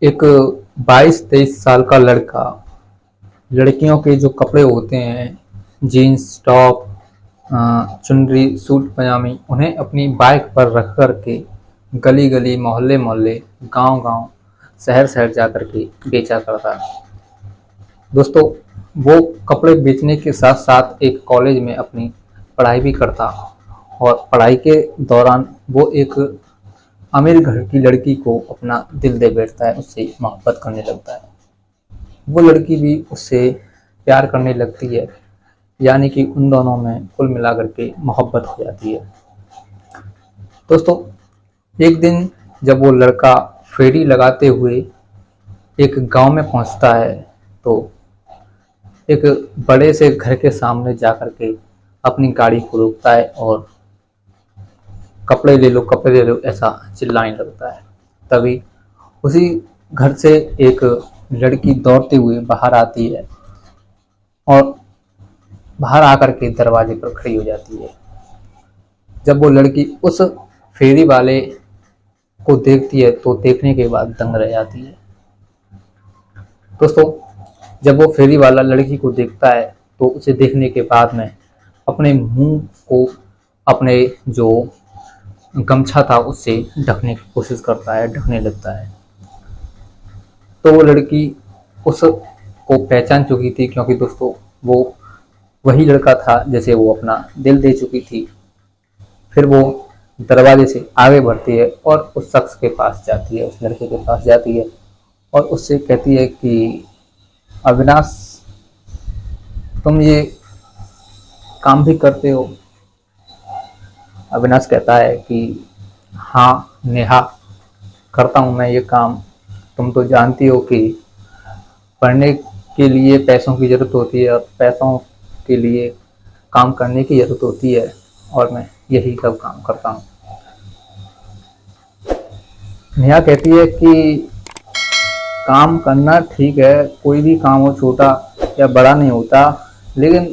एक 22-23 साल का लड़का लड़कियों के जो कपड़े होते हैं, जीन्स टॉप, चुनरी सूट पजामी, उन्हें अपनी बाइक पर रख कर के गली गली मोहल्ले मोहल्ले गांव गांव शहर शहर जा कर के बेचा करता है। दोस्तों, वो कपड़े बेचने के साथ साथ एक कॉलेज में अपनी पढ़ाई भी करता और पढ़ाई के दौरान वो एक अमीर घर की लड़की को अपना दिल दे बैठता है, उससे मोहब्बत करने लगता है। वो लड़की भी उससे प्यार करने लगती है, यानी कि उन दोनों में कुल मिलाकर के मोहब्बत हो जाती है। दोस्तों, एक दिन जब वो लड़का फेरी लगाते हुए एक गांव में पहुंचता है तो एक बड़े से घर के सामने जाकर के अपनी गाड़ी को रोकता है और कपड़े ले लो ऐसा चिल्लाने लगता है। तभी उसी घर से एक लड़की दौड़ते हुए बाहर आती है और बाहर आकर के दरवाजे पर खड़ी हो जाती है। जब वो लड़की उस फेरी वाले को देखती है तो देखने के बाद दंग रह जाती है। दोस्तों, जब वो फेरी वाला लड़की को देखता है तो उसे देखने के बाद में अपने मुंह को अपने जो गमछा था उससे ढकने की कोशिश करता है, ढकने लगता है। तो वो लड़की उसको पहचान चुकी थी, क्योंकि दोस्तों वो वही लड़का था जिसे वो अपना दिल दे चुकी थी। फिर वो दरवाजे से आगे बढ़ती है और उस शख्स के पास जाती है, उस लड़के के पास जाती है और उससे कहती है कि अविनाश, तुम ये काम भी करते हो? अविनाश कहता है कि हाँ नेहा, करता हूँ मैं ये काम। तुम तो जानती हो कि पढ़ने के लिए पैसों की ज़रूरत होती है और पैसों के लिए काम करने की ज़रूरत होती है, और मैं यही सब काम करता हूँ। नेहा कहती है कि काम करना ठीक है, कोई भी काम हो छोटा या बड़ा नहीं होता, लेकिन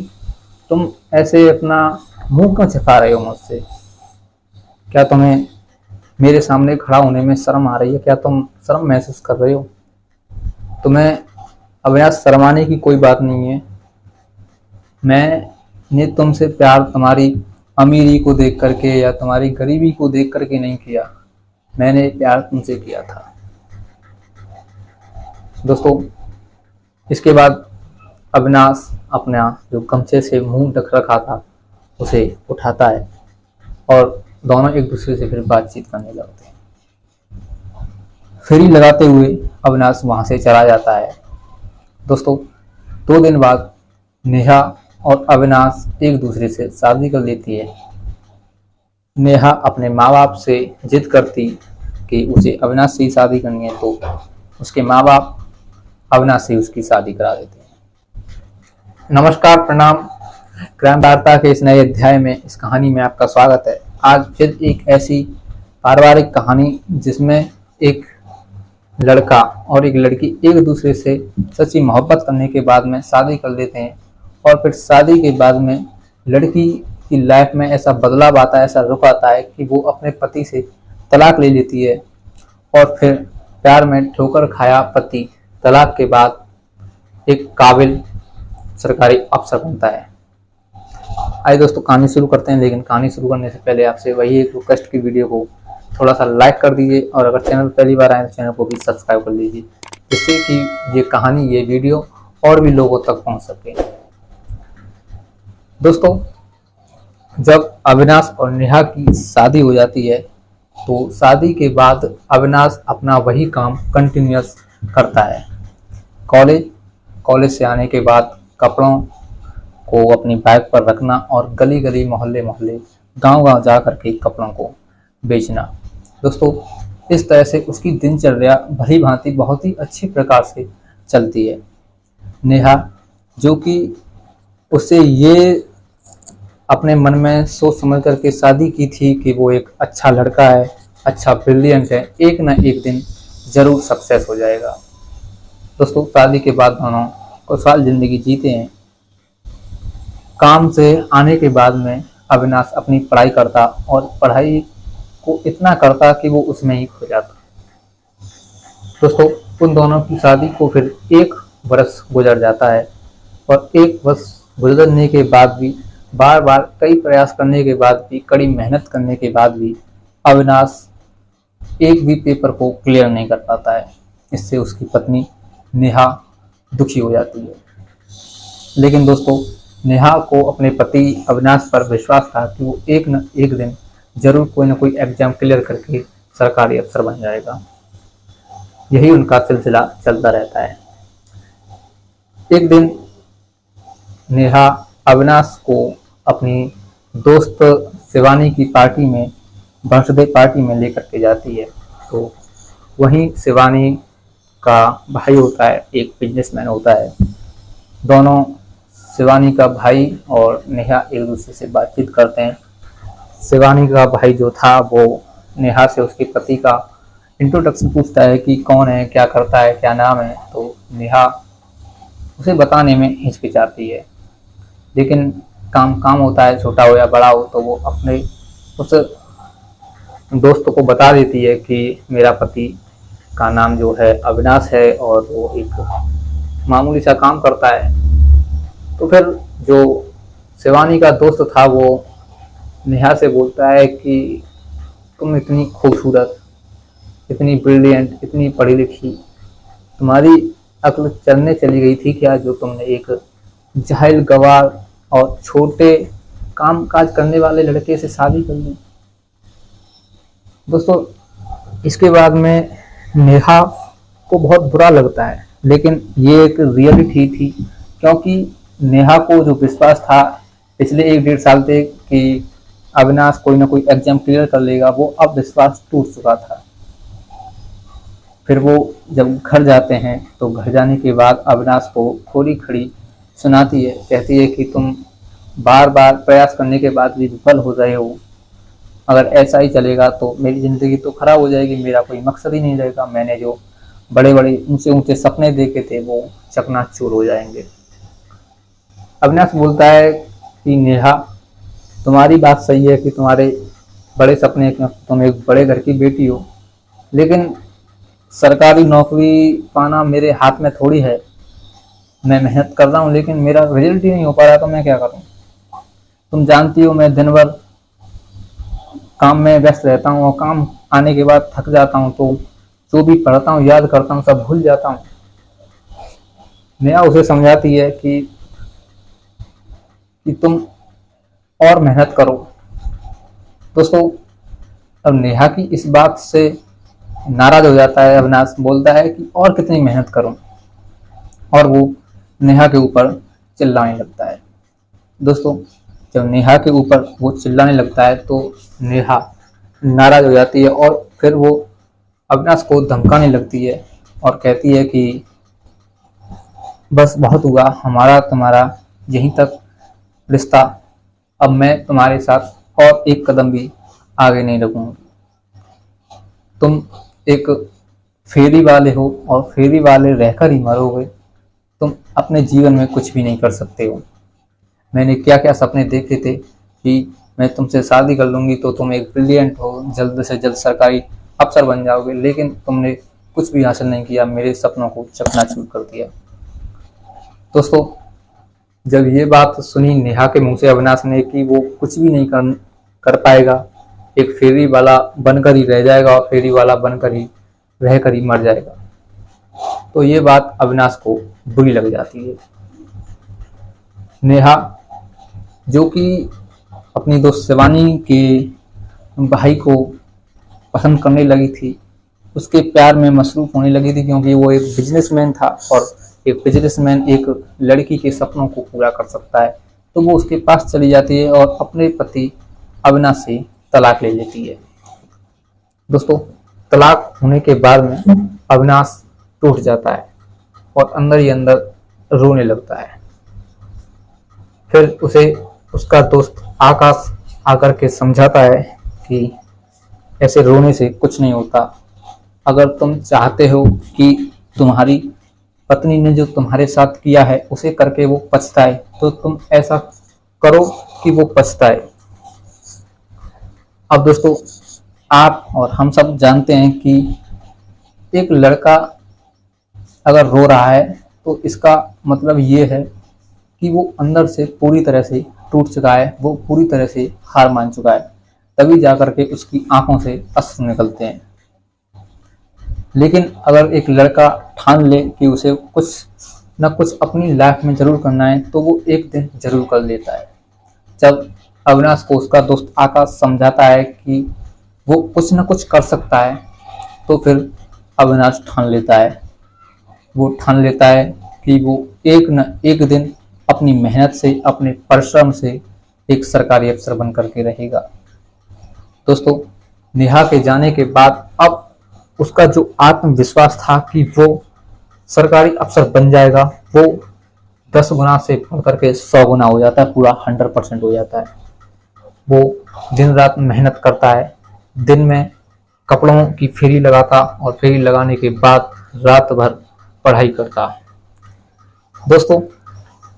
तुम ऐसे अपना मुंह क्यों छिपा रहे हो मुझसे? क्या तुम्हें मेरे सामने खड़ा होने में शर्म आ रही है? क्या तुम शर्म महसूस कर रहे हो? तुम्हें अविनाश शर्माने की कोई बात नहीं है। मैंने तुमसे प्यार तुम्हारी अमीरी को देख करके या तुम्हारी गरीबी को देख करके नहीं किया, मैंने प्यार तुमसे किया था। दोस्तों, इसके बाद अविनाश अपना जो गमछे से मुंह ढक रखा था उसे उठाता है और दोनों एक दूसरे से फिर बातचीत करने लगते हैं। फेरी लगाते हुए अविनाश वहां से चला जाता है। दोस्तों, 2 दिन बाद नेहा और अविनाश एक दूसरे से शादी कर लेती है। नेहा अपने माँ बाप से जिद करती कि उसे अविनाश से ही शादी करनी है, तो उसके माँ बाप अविनाश से उसकी शादी करा देते हैं। नमस्कार, प्रणाम। क्राइम वार्ता के इस नए अध्याय में, इस कहानी में आपका स्वागत है। आज फिर एक ऐसी पारिवारिक कहानी जिसमें एक लड़का और एक लड़की एक दूसरे से सच्ची मोहब्बत करने के बाद में शादी कर लेते हैं, और फिर शादी के बाद में लड़की की लाइफ में ऐसा बदलाव आता है, ऐसा रुख आता है कि वो अपने पति से तलाक ले लेती है और फिर प्यार में ठोकर खाया पति तलाक के बाद एक काबिल सरकारी अफसर बनता है। आइए दोस्तों, कहानी शुरू करते हैं, लेकिन कहानी शुरू करने से पहले आपसे वही एक रिक्वेस्ट की वीडियो को थोड़ा सा लाइक कर दीजिए, और अगर चैनल पहली बार आए तो चैनल को भी सब्सक्राइब कर लीजिए, जिससे कि ये कहानी, ये वीडियो और भी लोगों तक पहुंच सके। दोस्तों, जब अविनाश और नेहा की शादी हो जाती है तो शादी के बाद अविनाश अपना वही काम कंटिन्यूअस करता है। कॉलेज कॉलेज से आने के बाद कपड़ों को अपनी बाइक पर रखना और गली गली मोहल्ले मोहल्ले गांव गांव जा करके कपड़ों को बेचना। दोस्तों, इस तरह से उसकी दिनचर्या भली भांति बहुत ही अच्छी प्रकार से चलती है। नेहा, जो कि उससे ये अपने मन में सोच समझ करके शादी की थी कि वो एक अच्छा लड़का है, अच्छा ब्रिलियंट है, एक ना एक दिन जरूर सक्सेस हो जाएगा। दोस्तों, शादी के बाद दोनों खुशहाल जिंदगी जीते हैं। काम से आने के बाद में अविनाश अपनी पढ़ाई करता और पढ़ाई को इतना करता कि वो उसमें ही खो जाता। दोस्तों, उन दोनों की शादी को फिर 1 वर्ष गुजर जाता है और 1 वर्ष गुजरने के बाद भी, बार बार कई प्रयास करने के बाद भी, कड़ी मेहनत करने के बाद भी अविनाश एक भी पेपर को क्लियर नहीं कर पाता है। इससे उसकी पत्नी नेहा दुखी हो जाती है। लेकिन दोस्तों, नेहा को अपने पति अविनाश पर विश्वास था कि वो एक न एक दिन जरूर कोई ना कोई एग्जाम क्लियर करके सरकारी अफसर बन जाएगा। यही उनका सिलसिला चलता रहता है। एक दिन नेहा अविनाश को अपनी दोस्त शिवानी की पार्टी में, बर्थडे पार्टी में लेकर के जाती है। तो वहीं शिवानी का भाई होता है, एक बिजनेसमैन होता है। दोनों, शिवानी का भाई और नेहा, एक दूसरे से बातचीत करते हैं। शिवानी का भाई जो था वो नेहा से उसके पति का इंट्रोडक्शन पूछता है कि कौन है, क्या करता है, क्या नाम है। तो नेहा उसे बताने में हिचकिचाती है, लेकिन काम काम होता है, छोटा हो या बड़ा हो, तो वो अपने उस दोस्त को बता देती है कि मेरा पति का नाम जो है अविनाश है और वो एक मामूली सा काम करता है। तो फिर जो शिवानी का दोस्त था वो नेहा से बोलता है कि तुम इतनी खूबसूरत, इतनी ब्रिलियंट, इतनी पढ़ी लिखी, तुम्हारी अक्ल चलने चली गई थी क्या, जो तुमने एक जाहिल गवार और छोटे काम काज करने वाले लड़के से शादी कर ली। दोस्तों, इसके बाद में नेहा को बहुत बुरा लगता है, लेकिन ये एक रियलिटी थी, क्योंकि नेहा को जो विश्वास था पिछले 1-1.5 साल से कि अविनाश कोई ना कोई एग्जाम क्लियर कर लेगा, वो अब विश्वास टूट चुका था। फिर वो जब घर जाते हैं तो घर जाने के बाद अविनाश को खोरी खड़ी सुनाती है, कहती है कि तुम बार बार प्रयास करने के बाद भी विफल हो रहे हो। अगर ऐसा ही चलेगा तो मेरी ज़िंदगी तो खराब हो जाएगी, मेरा कोई मकसद ही नहीं रहेगा। मैंने जो बड़े बड़े ऊंचे ऊंचे सपने देखे थे वो चकनाचूर हो जाएंगे। अविनाश बोलता है कि नेहा, तुम्हारी बात सही है कि तुम्हारे बड़े सपने, तुम एक बड़े घर की बेटी हो, लेकिन सरकारी नौकरी पाना मेरे हाथ में थोड़ी है। मैं मेहनत कर रहा हूँ लेकिन मेरा रिजल्ट ही नहीं हो पा रहा, तो मैं क्या करूँ। तुम जानती हो मैं दिन भर काम में व्यस्त रहता हूँ और काम आने के बाद थक जाता हूँ, तो जो भी पढ़ता हूँ, याद करता हूँ, सब भूल जाता हूँ। नेहा उसे समझाती है कि तुम और मेहनत करो। दोस्तों, अब नेहा की इस बात से नाराज हो जाता है अविनाश, बोलता है कि और कितनी मेहनत करूं, और वो नेहा के ऊपर चिल्लाने लगता है। दोस्तों, जब नेहा के ऊपर वो चिल्लाने लगता है तो नेहा नाराज हो जाती है और फिर वो अविनाश को धमकाने लगती है और कहती है कि बस बहुत हुआ, हमारा तुम्हारा यहीं तक रिश्ता, अब मैं तुम्हारे साथ और एक कदम भी आगे नहीं लगूंगी। तुम एक फेरी वाले हो और फेरी वाले रहकर ही मरोगे। तुम अपने जीवन में कुछ भी नहीं कर सकते हो। मैंने क्या क्या सपने देखे थे कि मैं तुमसे शादी कर लूंगी तो तुम एक ब्रिलियंट हो, जल्द से जल्द सरकारी अफसर बन जाओगे, लेकिन तुमने कुछ भी हासिल नहीं किया, मेरे सपनों को चकनाचूर कर दिया। दोस्तों, जब ये बात सुनी नेहा के मुंह से अविनाश ने कि वो कुछ भी नहीं कर पाएगा, एक फेरी वाला बनकर ही रह जाएगा और फेरी वाला बनकर ही रहकर ही मर जाएगा, तो ये बात अविनाश को बुरी लग जाती है। नेहा, जो कि अपनी दोस्त शिवानी के भाई को पसंद करने लगी थी, उसके प्यार में मसरूफ होने लगी थी, क्योंकि वो एक बिजनेसमैन था और एक बिजनेसमैन एक लड़की के सपनों को पूरा कर सकता है, तो वो उसके पास चली जाती है और अपने पति अविनाश से तलाक ले लेती है। दोस्तों, तलाक होने के बाद में अविनाश टूट जाता है और अंदर ही अंदर रोने लगता है। फिर उसे उसका दोस्त आकाश आकर के समझाता है कि ऐसे रोने से कुछ नहीं होता। अगर तुम चाहते हो कि तुम्हारी पत्नी ने जो तुम्हारे साथ किया है उसे करके वो पछताए, तो तुम ऐसा करो कि वो पछताए। अब दोस्तों, आप और हम सब जानते हैं कि एक लड़का अगर रो रहा है तो इसका मतलब ये है कि वो अंदर से पूरी तरह से टूट चुका है, वो पूरी तरह से हार मान चुका है, तभी जाकर के उसकी आंखों से अश्रु निकलते हैं। लेकिन अगर एक लड़का ठान ले कि उसे कुछ न कुछ अपनी लाइफ में जरूर करना है तो वो एक दिन जरूर कर लेता है। जब अविनाश को उसका दोस्त आकाश समझाता है कि वो कुछ न कुछ कर सकता है तो फिर अविनाश ठान लेता है, वो ठान लेता है कि वो एक न एक दिन अपनी मेहनत से, अपने परिश्रम से एक सरकारी अफसर बन करके रहेगा। दोस्तों, नेहा के जाने के बाद अब उसका जो आत्मविश्वास था कि वो सरकारी अफसर बन जाएगा, वो 10 गुना से बढ़ करके 100 गुना हो जाता है, पूरा 100% हो जाता है। वो दिन रात मेहनत करता है, दिन में कपड़ों की फेरी लगाता और फेरी लगाने के बाद रात भर पढ़ाई करता। दोस्तों,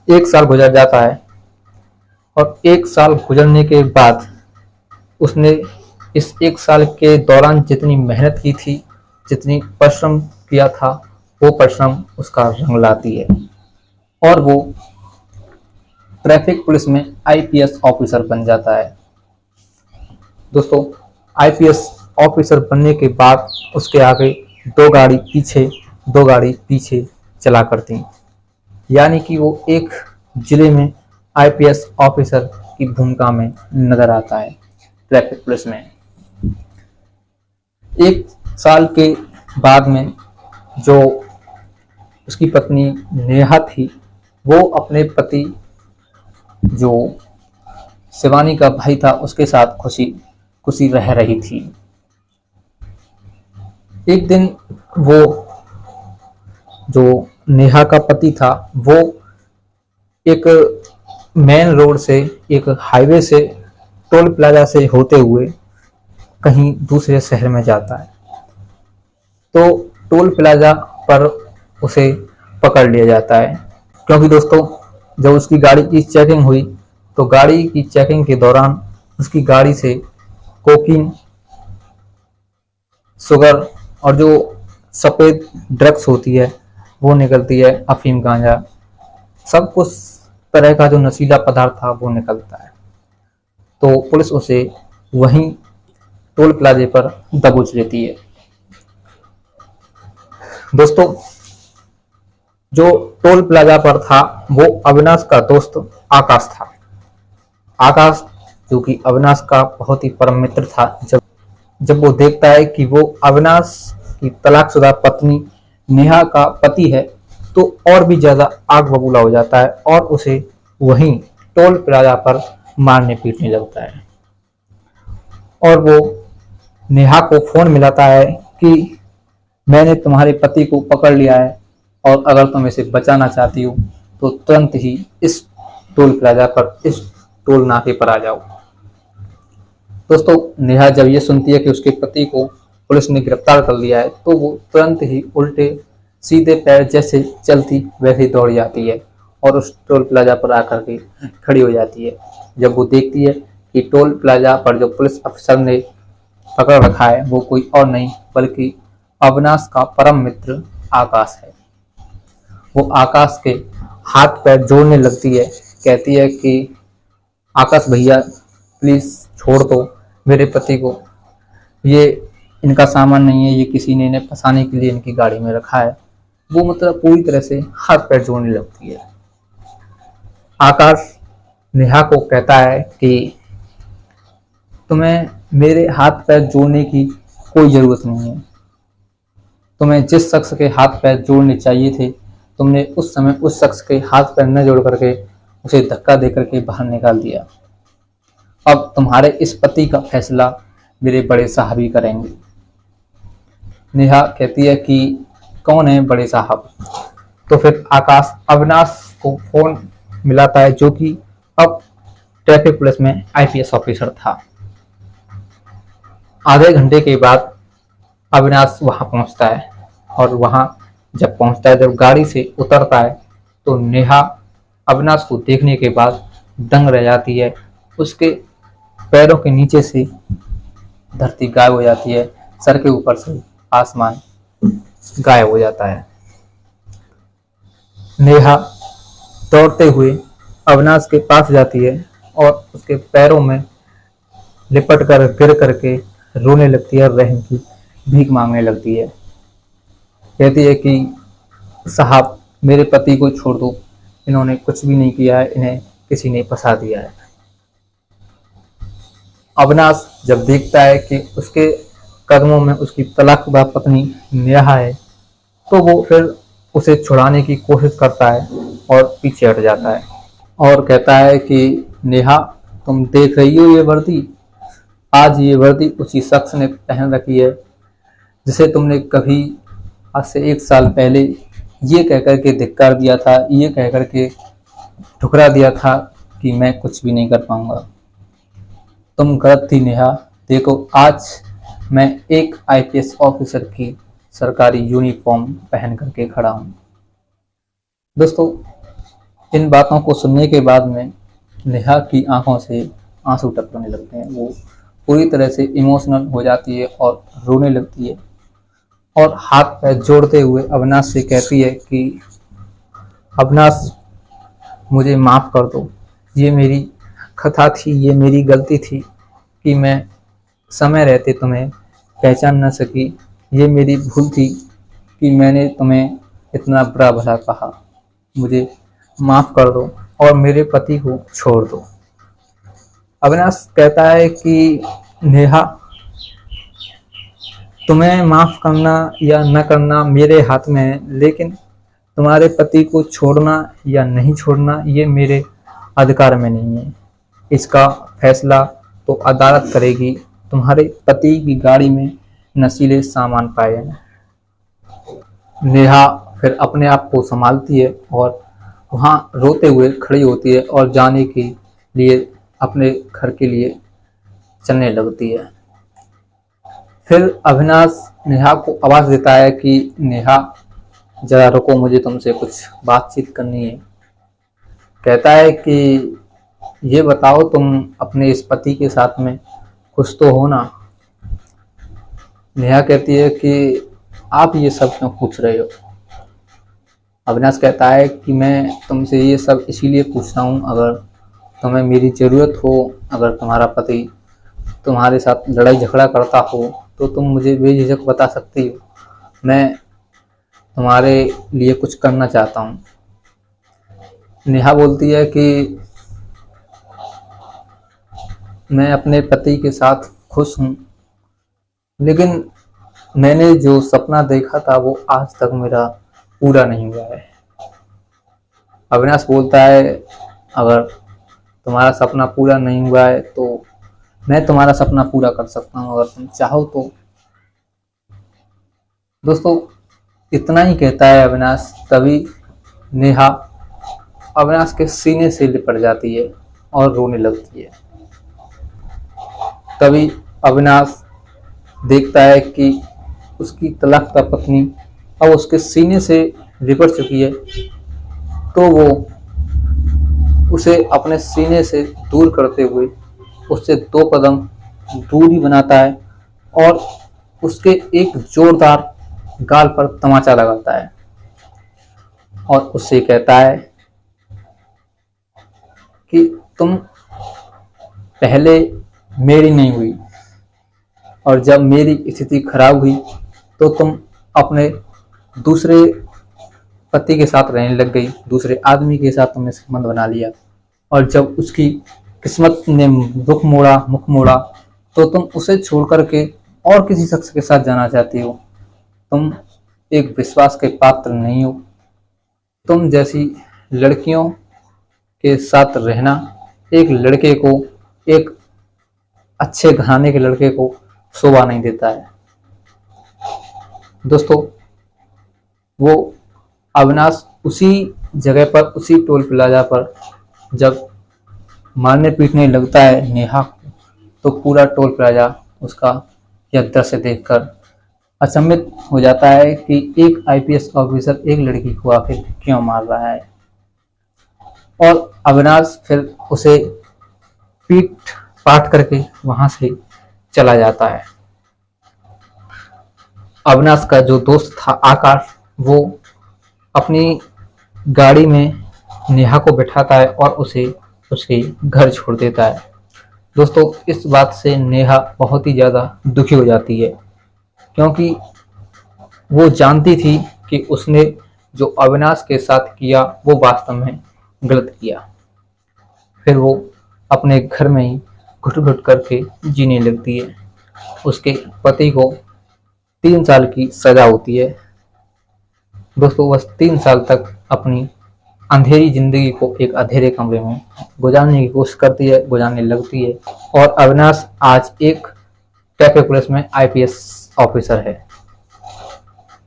1 साल गुजर जाता है और 1 साल गुजरने के बाद उसने इस 1 साल के दौरान जितनी मेहनत की थी, जितनी परिश्रम किया था, वो परिश्रम उसका रंग लाती है और वो ट्रैफिक पुलिस में आईपीएस ऑफिसर बन जाता है। दोस्तों, आईपीएस ऑफिसर बनने के बाद उसके आगे 2 गाड़ी पीछे 2 गाड़ी पीछे चला करती, यानी कि वो एक जिले में आईपीएस ऑफिसर की भूमिका में नजर आता है ट्रैफिक पुलिस में। 1 साल के बाद में जो उसकी पत्नी नेहा थी, वो अपने पति जो शिवानी का भाई था उसके साथ खुशी खुशी रह रही थी। एक दिन वो जो नेहा का पति था वो एक मेन रोड से, एक हाईवे से, टोल प्लाजा से होते हुए कहीं दूसरे शहर में जाता है। तो टोल प्लाजा पर उसे पकड़ लिया जाता है, क्योंकि दोस्तों जब उसकी गाड़ी की चेकिंग हुई तो गाड़ी की चेकिंग के दौरान उसकी गाड़ी से कोकीन, शुगर और जो सफ़ेद ड्रग्स होती है वो निकलती है, अफीम, गांजा, सब कुछ तरह का जो नशीला पदार्थ था वो निकलता है। तो पुलिस उसे वहीं टोल प्लाजे पर दबोच लेती है। दोस्तों, जो टोल प्लाजा पर था वो अविनाश का दोस्त आकाश था। आकाश जो कि अविनाश का बहुत ही परम मित्र था, जब वो देखता है कि वो अविनाश की तलाकशुदा पत्नी नेहा का पति है तो और भी ज्यादा आग बबूला हो जाता है और उसे वहीं टोल प्लाजा पर मारने पीटने लगता है। और वो नेहा को फोन मिलाता है कि मैंने तुम्हारे पति को पकड़ लिया है और अगर तुम इसे बचाना चाहती हो तो तुरंत ही इस टोल प्लाजा पर, इस टोल नाके पर आ जाओ। दोस्तों, नेहा जब ये सुनती है कि उसके पति को पुलिस ने गिरफ्तार कर लिया है तो वो तुरंत ही उल्टे सीधे पैर जैसे चलती वैसे ही दौड़ जाती है और उस टोल प्लाजा पर आकर के खड़ी हो जाती है। जब वो देखती है कि टोल प्लाजा पर जो पुलिस अफसर ने पकड़ रखा है वो कोई और नहीं बल्कि अविनाश का परम मित्र आकाश है। वो आकाश के हाथ पैर जोड़ने लगती है, कहती है कि आकाश भैया प्लीज छोड़ दो मेरे पति को, ये इनका सामान नहीं है, ये किसी ने इन्हें फंसाने के लिए इनकी गाड़ी में रखा है। वो मतलब पूरी तरह से हाथ पैर जोड़ने लगती है। आकाश नेहा को कहता है कि तुम्हें मेरे हाथ पैर जोड़ने की कोई जरूरत नहीं है, तुम्हें जिस शख्स के हाथ पैर जोड़ने चाहिए थे तुमने उस समय उस शख्स के हाथ पैर न जोड़ करके उसे धक्का दे करके बाहर निकाल दिया। अब तुम्हारे इस पति का फैसला मेरे बड़े साहब ही करेंगे। नेहा कहती है कि कौन है बड़े साहब? तो फिर आकाश अविनाश को फोन मिलाता है जो कि अब ट्रैफिक पुलिस में आईपीएस ऑफिसर था। आधे घंटे के बाद अविनाश वहां पहुंचता है और वहां जब पहुंचता है, जब गाड़ी से उतरता है तो नेहा अविनाश को देखने के बाद दंग रह जाती है। उसके पैरों के नीचे से धरती गायब हो जाती है, सर के ऊपर से आसमान गायब हो जाता है। नेहा दौड़ते हुए अविनाश के पास जाती है और उसके पैरों में लिपट कर गिर करके रोने लगती है और रहम की भीख मांगने लगती है। कहती है कि साहब, मेरे पति को छोड़ दो, इन्होंने कुछ भी नहीं किया है, इन्हें किसी ने फंसा दिया है। अविनाश जब देखता है कि उसके कदमों में उसकी तलाकशुदा पत्नी नेहा है, तो वो फिर उसे छुड़ाने की कोशिश करता है और पीछे हट जाता है और कहता है कि नेहा, तुम देख रही हो ये वर्दी? आज ये वर्दी उसी शख्स ने पहन रखी है जिसे तुमने कभी आज से 1 साल पहले ये कहकर के धिक्कार दिया था, ये कहकर के ठुकरा दिया था कि मैं कुछ भी नहीं कर पाऊंगा। तुम गलत थी नेहा। देखो, आज मैं एक आईपीएस ऑफिसर की सरकारी यूनिफॉर्म पहन करके खड़ा हूँ। दोस्तों, इन बातों को सुनने के बाद में नेहा की आंखों से आंसू टपकने लगते हैं। वो पूरी तरह से इमोशनल हो जाती है और रोने लगती है और हाथ पैर जोड़ते हुए अविनाश से कहती है कि अविनाश, मुझे माफ़ कर दो। ये मेरी खता थी, ये मेरी गलती थी कि मैं समय रहते तुम्हें पहचान न सकी। ये मेरी भूल थी कि मैंने तुम्हें इतना बुरा भला कहा। मुझे माफ़ कर दो और मेरे पति को छोड़ दो। अविनाश कहता है कि नेहा, तुम्हें माफ़ करना या न करना मेरे हाथ में है, लेकिन तुम्हारे पति को छोड़ना या नहीं छोड़ना ये मेरे अधिकार में नहीं है। इसका फैसला तो अदालत करेगी। तुम्हारे पति की गाड़ी में नशीले सामान पाए हैं। नेहा फिर अपने आप को संभालती है और वहाँ रोते हुए खड़ी होती है और जाने के लिए अपने घर के लिए चलने लगती है। फिर अविनाश नेहा को आवाज़ देता है कि नेहा, जरा रुको, मुझे तुमसे कुछ बातचीत करनी है। कहता है कि ये बताओ, तुम अपने इस पति के साथ में खुश तो हो ना? नेहा कहती है कि आप ये सब क्यों पूछ रहे हो? अविनाश कहता है कि मैं तुमसे ये सब इसीलिए पूछ रहा हूँ, अगर तुम्हें मेरी ज़रूरत हो, अगर तुम्हारा पति तुम्हारे साथ लड़ाई झगड़ा करता हो तो तुम मुझे बेझिझक बता सकती हो। मैं तुम्हारे लिए कुछ करना चाहता हूँ। नेहा बोलती है कि मैं अपने पति के साथ खुश हूँ, लेकिन मैंने जो सपना देखा था वो आज तक मेरा पूरा नहीं हुआ है। अविनाश बोलता है, अगर तुम्हारा सपना पूरा नहीं हुआ है तो मैं तुम्हारा सपना पूरा कर सकता हूँ, अगर तुम चाहो तो। दोस्तों, इतना ही कहता है अविनाश, तभी नेहा अविनाश के सीने से लिपट जाती है और रोने लगती है। तभी अविनाश देखता है कि उसकी तलाकशुदा पत्नी अब उसके सीने से लिपट चुकी है, तो वो उसे अपने सीने से दूर करते हुए उससे 2 कदम दूरी बनाता है और उसके एक जोरदार गाल पर तमाचा लगाता है और उससे कहता है कि तुम पहले मेरी नहीं हुई और जब मेरी स्थिति खराब हुई तो तुम अपने दूसरे पति के साथ रहने लग गई, दूसरे आदमी के साथ तुमने संबंध बना लिया और जब उसकी किस्मत ने मुख मोड़ा तो तुम उसे छोड़ करके और किसी शख्स के साथ जाना चाहती हो। तुम एक विश्वास के पात्र नहीं हो। तुम जैसी लड़कियों के साथ रहना एक लड़के को, एक अच्छे घराने के लड़के को शोभा नहीं देता है। दोस्तों, वो अविनाश उसी जगह पर, उसी टोल प्लाजा पर जब मारने पीटने लगता है नेहा को, तो पूरा टोल प्लाजा उसका यह दृश्य देखकर अचंभित हो जाता है कि एक आईपीएस ऑफिसर एक लड़की को आखिर क्यों मार रहा है। और अविनाश फिर उसे पीट पाट करके वहां से चला जाता है। अविनाश का जो दोस्त था आकाश, वो अपनी गाड़ी में नेहा को बिठाता है और उसे उसके घर छोड़ देता है। दोस्तों, इस बात से नेहा बहुत ही ज़्यादा दुखी हो जाती है, क्योंकि वो जानती थी कि उसने जो अविनाश के साथ किया वो वास्तव में गलत किया। फिर वो अपने घर में ही घुट घुट करके जीने लगती है। उसके पति को 3 साल की सजा होती है। दोस्तों, बस 3 साल तक अपनी अंधेरी जिंदगी को एक अंधेरे कमरे में गुजारने की कोशिश करती है, गुजारने लगती है। और अविनाश आज एक ट्रैफिक पुलिस में आईपीएस ऑफिसर है।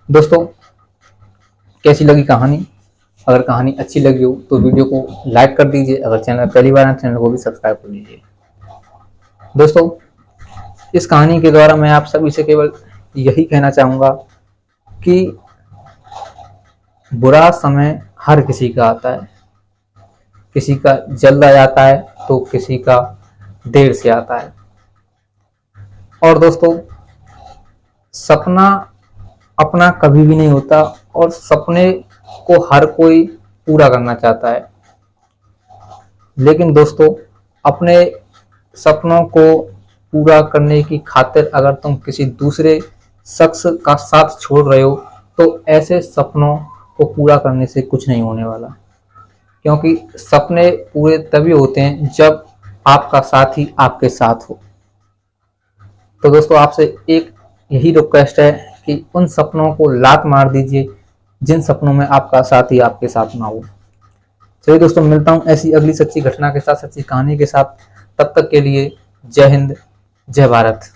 दोस्तों, कैसी लगी कहानी? अगर कहानी अच्छी लगी हो तो वीडियो को लाइक कर दीजिए। अगर चैनल पहली बार है चैनल को भी सब्सक्राइब कर लीजिए। दोस्तों, इस कहानी के द्वारा मैं आप सभी से केवल यही कहना चाहूँगा कि बुरा समय हर किसी का आता है। किसी का जल्द आ जाता है तो किसी का देर से आता है। और दोस्तों, सपना अपना कभी भी नहीं होता और सपने को हर कोई पूरा करना चाहता है। लेकिन दोस्तों, अपने सपनों को पूरा करने की खातिर अगर तुम किसी दूसरे शख्स का साथ छोड़ रहे हो तो ऐसे सपनों को पूरा करने से कुछ नहीं होने वाला, क्योंकि सपने पूरे तभी होते हैं जब आपका साथी आपके साथ हो। तो दोस्तों, आपसे एक यही रिक्वेस्ट है कि उन सपनों को लात मार दीजिए जिन सपनों में आपका साथी आपके साथ ना हो। चलिए दोस्तों, मिलता हूँ ऐसी अगली सच्ची घटना के साथ, सच्ची कहानी के साथ। तब तक के लिए जय हिंद, जय भारत।